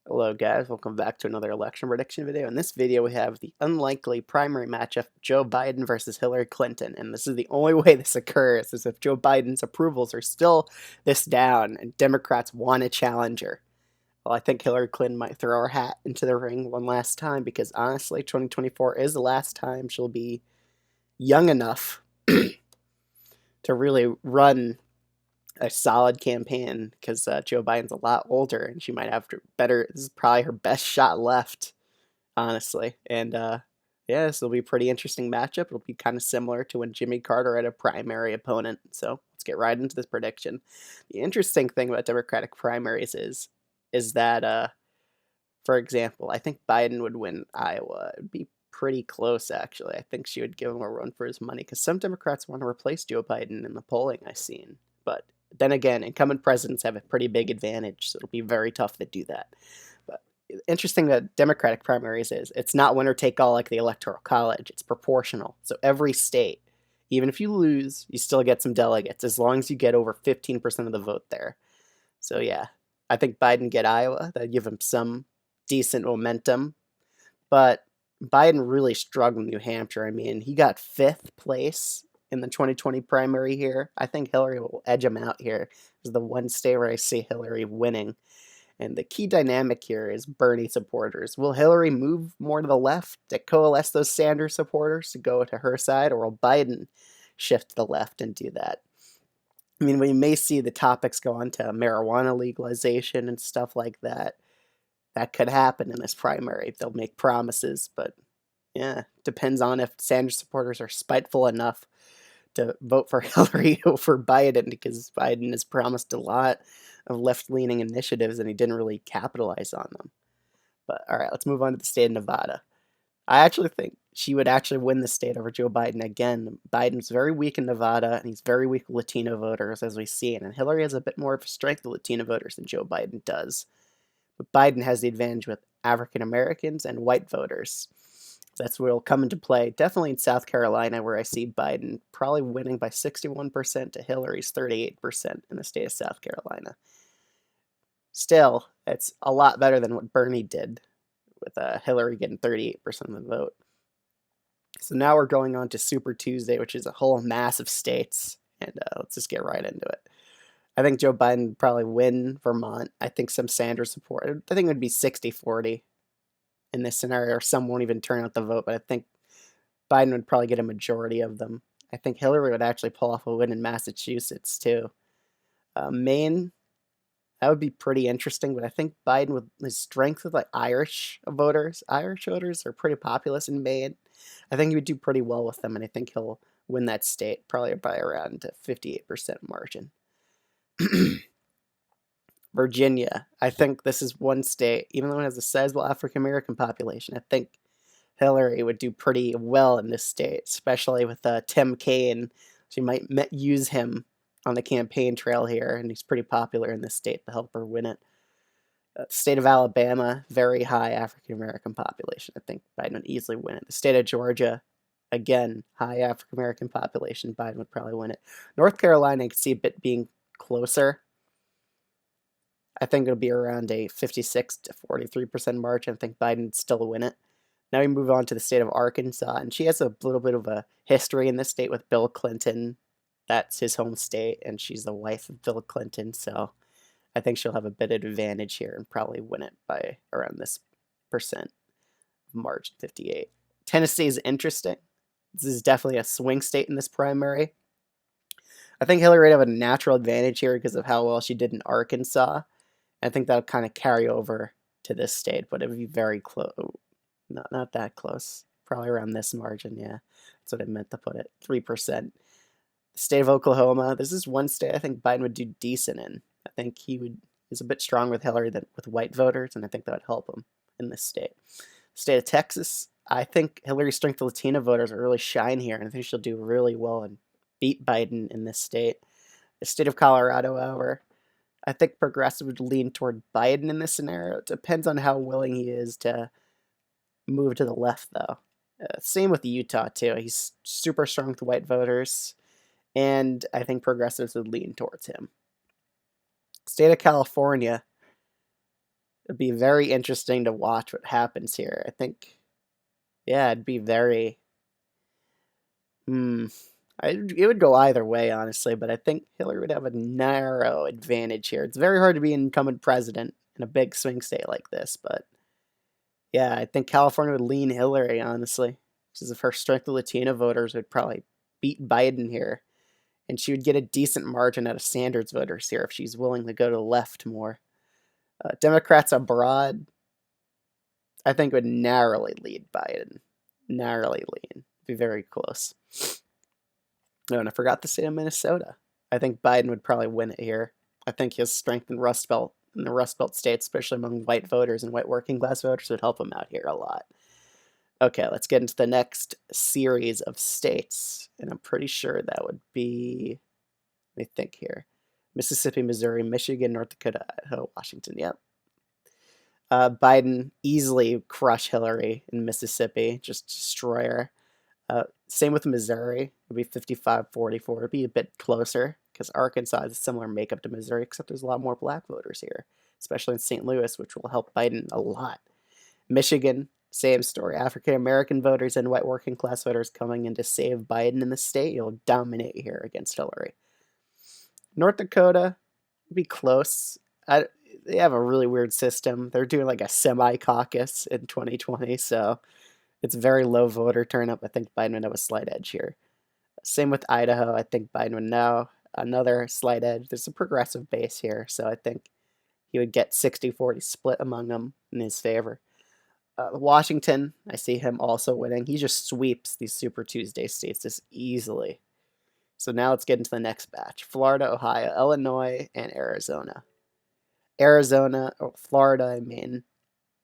Hello guys, welcome back to another election prediction video. In this video we have the unlikely primary matchup, Joe Biden versus Hillary Clinton. And this is the only way this occurs, is if Joe Biden's approvals are still this down and Democrats want a challenger. Well, I think Hillary Clinton might throw her hat into the ring one last time because honestly, 2024 is the last time she'll be young enough to really run a solid campaign because Joe Biden's a lot older and she might have better. This is probably her best shot left, honestly. And yeah, this will be a pretty interesting matchup. It'll be kind of similar to when Jimmy Carter had a primary opponent. So let's get right into this prediction. The interesting thing about Democratic primaries is that, for example, I think Biden would win Iowa. It'd be pretty close, actually. I think she would give him a run for his money because some Democrats want to replace Joe Biden in the polling I've seen. But then again, incumbent presidents have a pretty big advantage, so it'll be very tough to do that. But interesting that Democratic primaries is it's not winner take all like the Electoral College. It's proportional. So every state, even if you lose, you still get some delegates as long as you get over 15% of the vote there. So yeah, I think Biden get Iowa. That'd give him some decent momentum. But Biden really struggled in New Hampshire. I mean, he got 5th place in the 2020 primary here. I think Hillary will edge him out here. This is the one state where I see Hillary winning. And the key dynamic here is Bernie supporters. Will Hillary move more to the left to coalesce those Sanders supporters to go to her side, or will Biden shift to the left and do that? I mean, we may see the topics go on to marijuana legalization and stuff like that. That could happen in this primary. They'll make promises, but yeah, depends on if Sanders supporters are spiteful enough to vote for Hillary over Biden because Biden has promised a lot of left-leaning initiatives and he didn't really capitalize on them. But all right, let's move on to the state of Nevada. I actually think she would actually win the state over Joe Biden again. Biden's very weak in Nevada and he's very weak with Latino voters, as we see, and Hillary has a bit more of a strength of Latino voters than Joe Biden does. But Biden has the advantage with African Americans and white voters. That's where it'll come into play. Definitely in South Carolina, where I see Biden probably winning by 61% to Hillary's 38% in the state of South Carolina. Still, it's a lot better than what Bernie did, with Hillary getting 38% of the vote. So now we're going on to Super Tuesday, which is a whole mass of states, and let's just get right into it. I think Joe Biden would probably win Vermont. I think some Sanders support. I think it would be 60-40 in this scenario, or some won't even turn out the vote, but I think Biden would probably get a majority of them. I think Hillary would actually pull off a win in Massachusetts, too. Maine, that would be pretty interesting, but I think Biden, with his strength with like Irish voters are pretty populous in Maine. I think he would do pretty well with them, and I think he'll win that state, probably by around a 58% margin. Virginia, I think this is one state, even though it has a sizable African American population, I think Hillary would do pretty well in this state, especially with Tim Kaine. She might use him on the campaign trail here, and he's pretty popular in this state to help her win it. State of Alabama, very high African American population. I think Biden would easily win it. The state of Georgia, again, high African American population. Biden would probably win it. North Carolina, I could see a bit being closer. I think it'll be around a 56-43% margin. I think Biden would still win it. Now we move on to the state of Arkansas, and she has a little bit of a history in this state with Bill Clinton. That's his home state, and she's the wife of Bill Clinton, so I think she'll have a bit of advantage here and probably win it by around this percent margin, 58. Tennessee is interesting. This is definitely a swing state in this primary. I think Hillary would have a natural advantage here because of how well she did in Arkansas. I think that'll kind of carry over to this state, but it would be very close. Not that close. Probably around this margin, yeah. That's what I meant to put it. 3%. The state of Oklahoma, this is one state I think Biden would do decent in. I think he's a bit stronger with Hillary than with white voters, and I think that would help him in this state. The state of Texas, I think Hillary's strength of Latino voters will really shine here, and I think she'll do really well and beat Biden in this state. The state of Colorado, however, I think progressive would lean toward Biden in this scenario. It depends on how willing he is to move to the left, though. Same with Utah, too. He's super strong with white voters, and I think progressives would lean towards him. State of California, It'd be very interesting to watch what happens here. I think, yeah, it'd be very. Hmm. It would go either way, honestly, but I think Hillary would have a narrow advantage here. It's very hard to be an incumbent president in a big swing state like this, but yeah, I think California would lean Hillary, honestly, because if her strength of Latino voters would probably beat Biden here, and she would get a decent margin out of Sanders voters here if she's willing to go to the left more. Democrats abroad, I think, would narrowly lead Biden. Narrowly lean. Be very close. Oh, and I forgot the state of Minnesota. I think Biden would probably win it here. I think his strength in the Rust Belt states, especially among white voters and white working class voters, would help him out here a lot. Okay, let's get into the next series of states. And I'm pretty sure that would be, let me think here, Mississippi, Missouri, Michigan, North Dakota, Idaho, Washington. Yep. Biden easily crush Hillary in Mississippi, just destroy her. Same with Missouri. It would be 55-44. It'd be a bit closer because Arkansas has a similar makeup to Missouri, except there's a lot more black voters here, especially in St. Louis, which will help Biden a lot. Michigan, same story. African American voters and white working class voters coming in to save Biden in the state. You'll dominate here against Hillary. North Dakota would be close. They have a really weird system. They're doing like a semi-caucus in 2020, so it's very low voter turnout. I think Biden would have a slight edge here. Same with Idaho. I think Biden would know another slight edge. There's a progressive base here, so I think he would get 60-40 split among them in his favor. Washington, I see him also winning. He just sweeps these Super Tuesday states just easily. So now let's get into the next batch. Florida, Ohio, Illinois, and Arizona. Arizona, or Florida, I mean,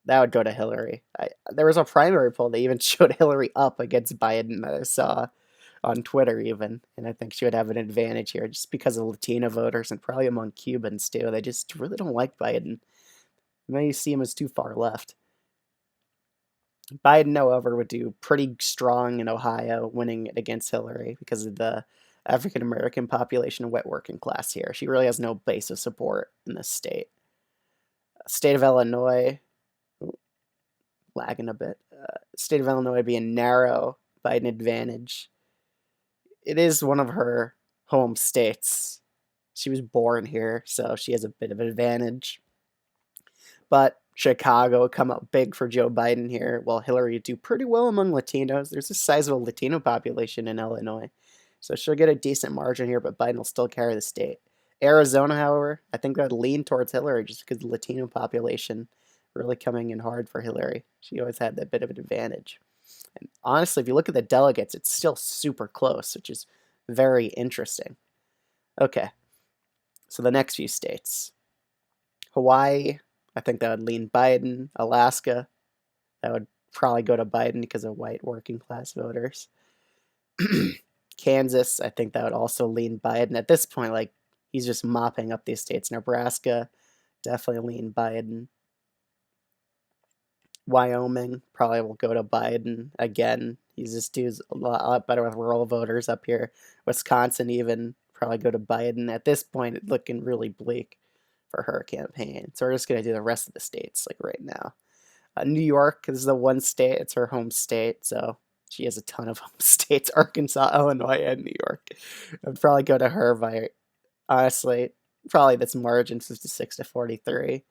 that would go to Hillary. There was a primary poll that even showed Hillary up against Biden that I saw on Twitter even, and I think she would have an advantage here just because of Latino voters and probably among Cubans too. They just really don't like Biden. Maybe see him as too far left. Biden, however, would do pretty strong in Ohio, winning it against Hillary because of the African American population and wet working class here. She really has no base of support in this state. State of Illinois, lagging a bit. State of Illinois would be a narrow Biden advantage. It is one of her home states. She was born here, so she has a bit of an advantage. But Chicago come up big for Joe Biden here, while Hillary do pretty well among Latinos. There's a sizable Latino population in Illinois, so she'll get a decent margin here, but Biden will still carry the state. Arizona, however, I think that would lean towards Hillary just because the Latino population really coming in hard for Hillary. She always had that bit of an advantage. And honestly, if you look at the delegates, it's still super close, which is very interesting. Okay, so the next few states. Hawaii, I think that would lean Biden. Alaska, that would probably go to Biden because of white working class voters. Kansas, I think that would also lean Biden. At this point, like, he's just mopping up these states. Nebraska, definitely lean Biden. Wyoming probably will go to Biden again. He just does a lot better with rural voters up here. Wisconsin even probably go to Biden. At this point, it's looking really bleak for her campaign. So we're just going to do the rest of the states like right now. New York is the one state. It's her home state, so she has a ton of home states: Arkansas, Illinois, and New York. I'd probably go to her by, honestly, probably this margin 56-43.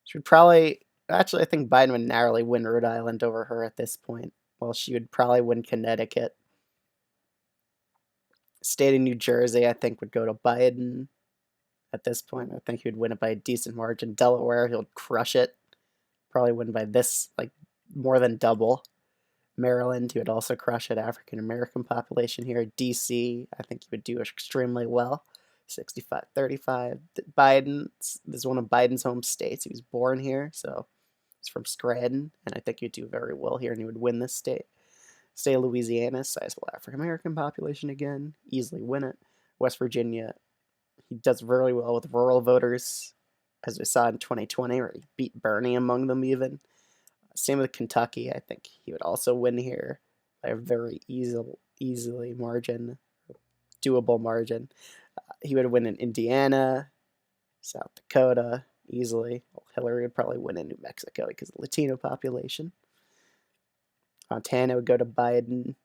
She would probably, actually, I think Biden would narrowly win Rhode Island over her at this point. Well, she would probably win Connecticut. State of New Jersey, I think, would go to Biden at this point. I think he would win it by a decent margin. Delaware, he'll crush it. Probably win by this, like, more than double. Maryland, he would also crush it. African American population here. DC, I think he would do extremely well. 65-35. Biden, this is one of Biden's home states. He was born here, so he's from Scranton, and I think he'd do very well here, and he would win this state. State of Louisiana, sizable African American population again, easily win it. West Virginia, he does very well with rural voters, as we saw in 2020, where he beat Bernie among them even. Same with Kentucky. I think he would also win here by a very easily margin, doable margin. He would win in Indiana, South Dakota, easily. Well, Hillary would probably win in New Mexico because of the Latino population. Montana would go to Biden.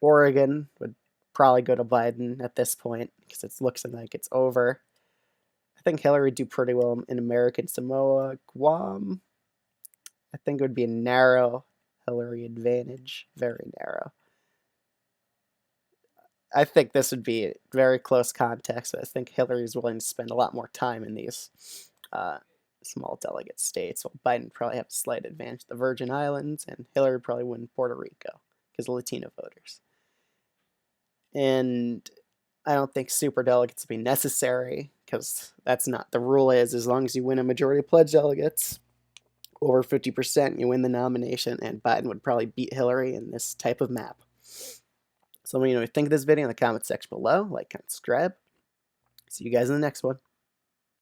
Oregon would probably go to Biden at this point because it looks like it's over. I think Hillary would do pretty well in American Samoa. Guam, I think it would be a narrow Hillary advantage, very narrow. I think this would be a very close contest. I think Hillary is willing to spend a lot more time in these small delegate states. Well, Biden would probably have a slight advantage the Virgin Islands, and Hillary would probably win Puerto Rico because of Latino voters. And I don't think super delegates will be necessary because that's not the rule. Is as long as you win a majority of pledged delegates, over 50%, you win the nomination, and Biden would probably beat Hillary in this type of map. So let me know what you think of this video in the comment section below. Like, comment, subscribe. See you guys in the next one.